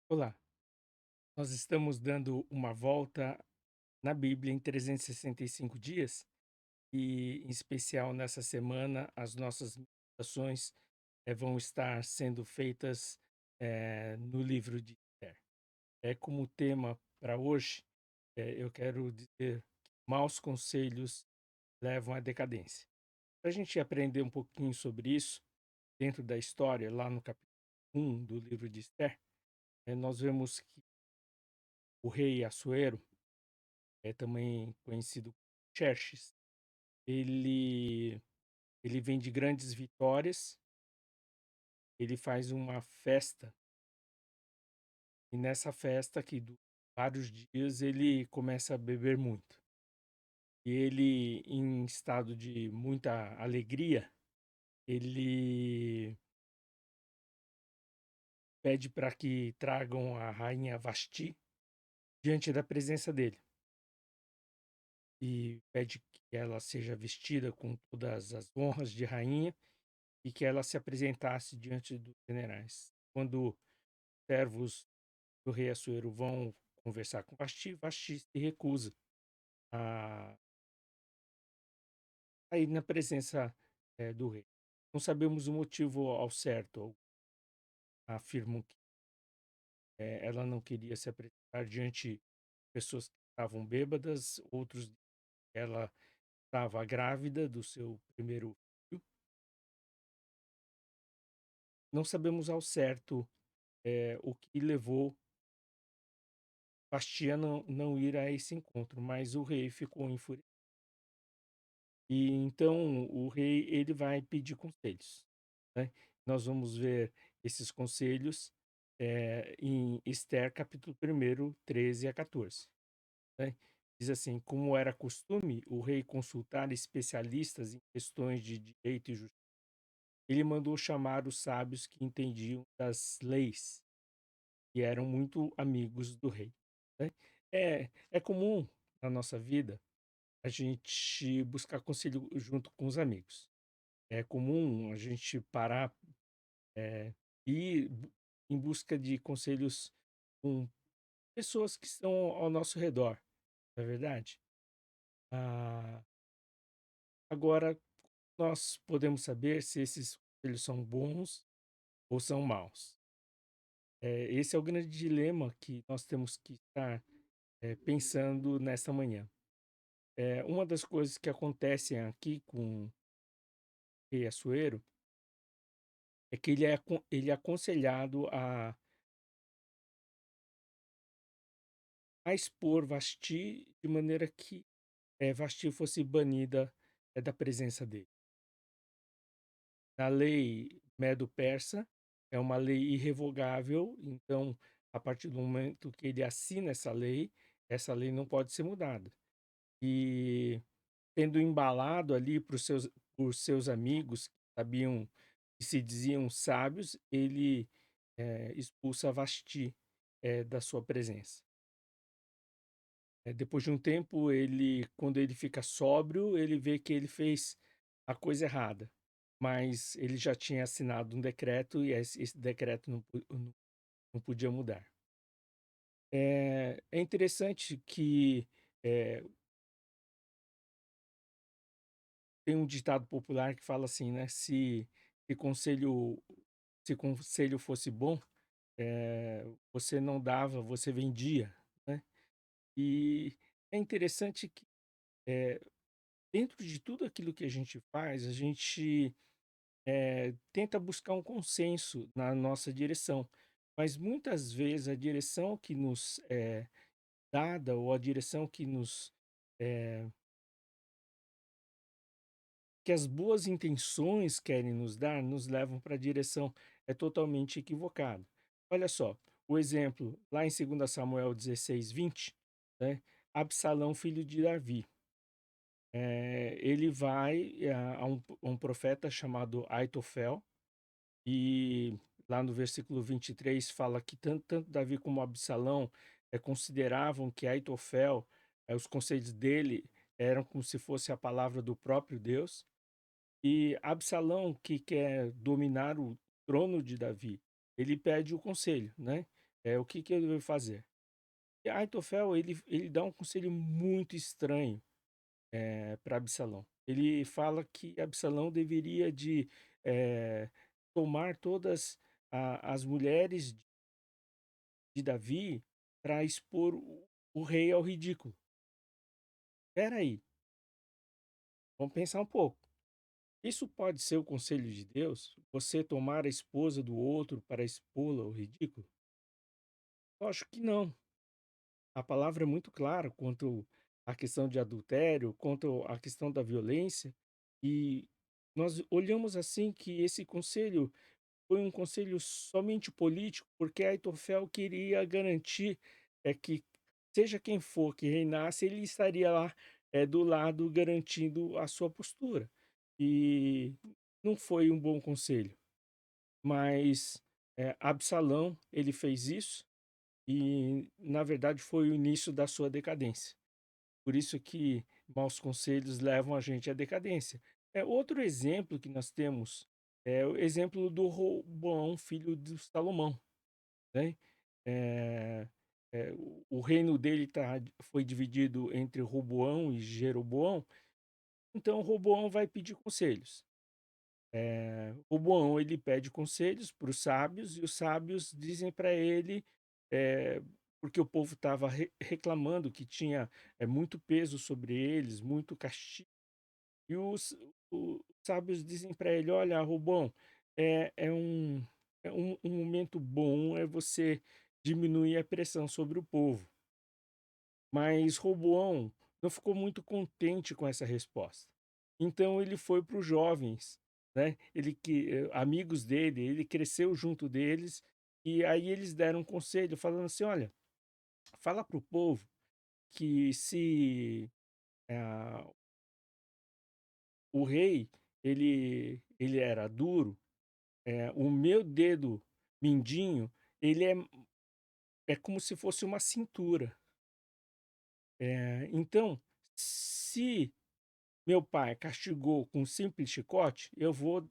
Olá, nós estamos dando uma volta na Bíblia em 365 dias e, em especial nessa semana, as nossas meditações vão estar sendo feitas no livro de Esther. Como tema para hoje, eu quero dizer que maus conselhos levam à decadência. Para a gente aprender um pouquinho sobre isso, dentro da história, lá no capítulo 1 do livro de Esther, nós vemos que o rei Assuero, é também conhecido como Xerxes. Ele ele vem de grandes vitórias, ele faz uma festa, e nessa festa que dura vários dias, ele começa a beber muito. E ele, em estado de muita alegria, ele pede para que tragam a rainha Vasti diante da presença dele, e pede que ela seja vestida com todas as honras de rainha e que ela se apresentasse diante dos generais. Quando os servos do rei Assuero vão conversar com Vasti, Vasti se recusa a, a ir na presença do rei. Não sabemos o motivo ao certo. Afirmam que ela não queria se apresentar diante de pessoas que estavam bêbadas, outros que ela estava grávida do seu primeiro filho. Não sabemos ao certo o que levou Vasti a não ir a esse encontro, mas o rei ficou enfurecido. E então o rei ele vai pedir conselhos, né. Nós vamos ver esses conselhos, em Esther capítulo 1, 13 a 14, né. Diz assim: "Como era costume o rei consultar especialistas em questões de direito e justiça, ele mandou chamar os sábios que entendiam das leis e eram muito amigos do rei", né. É comum na nossa vida a gente buscar conselho junto com os amigos. É comum a gente parar, e ir em busca de conselhos com pessoas que estão ao nosso redor, não é verdade? Ah, agora nós podemos saber se esses conselhos são bons ou são maus. Esse é o grande dilema que nós temos que estar, pensando nesta manhã. Uma das coisas que acontecem aqui com o rei Assuero é que ele é aconselhado a expor Vasti de maneira que Vasti fosse banida, da presença dele. Na lei medo-persa, é uma lei irrevogável, então, a partir do momento que ele assina essa lei não pode ser mudada. E, tendo embalado ali por seus amigos que sabiam que se diziam sábios, ele, expulsa Vasti, da sua presença. Depois de um tempo, quando ele fica sóbrio, ele vê que ele fez a coisa errada, mas ele já tinha assinado um decreto e esse decreto não podia mudar. É interessante que, eh, tem um ditado popular que fala assim, né: se conselho se conselho fosse bom, você não dava, você vendia", né. E é interessante que, eh dentro de tudo aquilo que a gente faz, a gente, tenta buscar um consenso na nossa direção, mas muitas vezes a direção que nos é dada ou a direção eh, que as boas intenções querem nos dar, nos levam para a direção totalmente equivocada. Olha só, o exemplo lá em 2 Samuel 16:20, né, Absalão filho de Davi. Ele vai a um profeta chamado Aitofel, e lá no versículo 23 fala que tanto Davi como Absalão, consideravam que Aitofel, os conselhos dele eram como se fosse a palavra do próprio Deus, e Absalão, que quer dominar o trono de Davi, ele pede o conselho, né. o que que eu devo fazer? E Aitofel, ele dá um conselho muito estranho, para Absalão. Ele fala que Absalão deveria de, eh, tomar todas a as mulheres de Davi para expor o rei ao ridículo. Espera aí, vamos pensar um pouco. Isso pode ser o conselho de Deus? Você tomar a esposa do outro para expô-la ao ridículo? Eu acho que não. A palavra é muito clara quanto à questão de adultério, quanto à questão da violência, e nós olhamos assim que esse conselho foi um conselho somente político, porque Aitofel queria garantir que, seja quem for que reinasse, ele estaria lá do lado garantindo a sua postura. E não foi um bom conselho, mas Absalão ele fez isso e, na verdade, foi o início da sua decadência. Por isso que maus conselhos levam a gente à decadência. Outro exemplo que nós temos é o exemplo do Roboão, filho de Salomão, né? Eh o reino dele foi dividido entre Roboão e Jeroboão, então Roboão vai pedir conselhos. Roboão, ele pede conselhos para os sábios e os sábios dizem para ele, eh, porque o povo estava reclamando que tinha muito peso sobre eles, muito castigo, e os sábios dizem para ele: "Olha, Roboão, é um momento bom, é você diminuir a pressão sobre o povo." Mas Roboão não ficou muito contente com essa resposta. Então ele foi para os jovens, né? Amigos dele, ele cresceu junto deles e aí eles deram um conselho falando assim: "Olha, fala para o povo que se ah, o rei ele era duro, o meu dedo mindinho ele é como se fosse uma cintura. Então, se meu pai castigou com um simples chicote, eu vou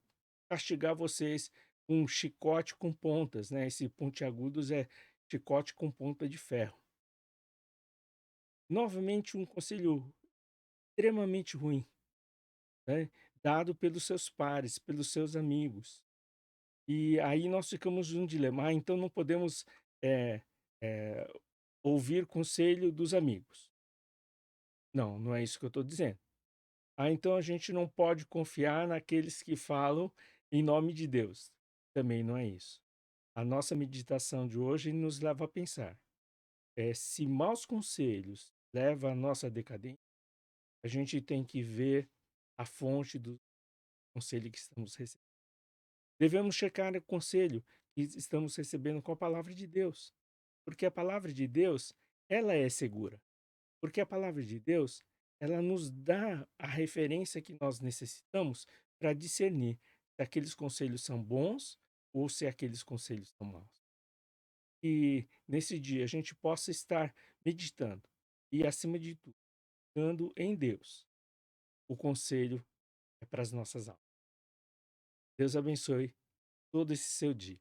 castigar vocês com um chicote com pontas, né, esse pontiagudos é chicote com ponta de ferro." Novamente um conselho extremamente ruim, né, dado pelos seus pares, pelos seus amigos. E aí nós ficamos num dilema: então não podemos, eh eh, ouvir conselho dos amigos. Não, não é isso que eu estou dizendo. Então a gente não pode confiar naqueles que falam em nome de Deus. Também não é isso. A nossa meditação de hoje nos leva a pensar: se maus conselhos levam à nossa decadência, a gente tem que ver a fonte do conselho que estamos recebendo. Devemos checar o conselho que estamos recebendo com a palavra de Deus, porque a palavra de Deus, ela é segura. Porque a palavra de Deus, ela nos dá a referência que nós necessitamos para discernir se aqueles conselhos são bons ou se aqueles conselhos são maus. E nesse dia a gente possa estar meditando e, acima de tudo, dando em Deus o conselho para as nossas almas. Deus abençoe todo esse seu dia.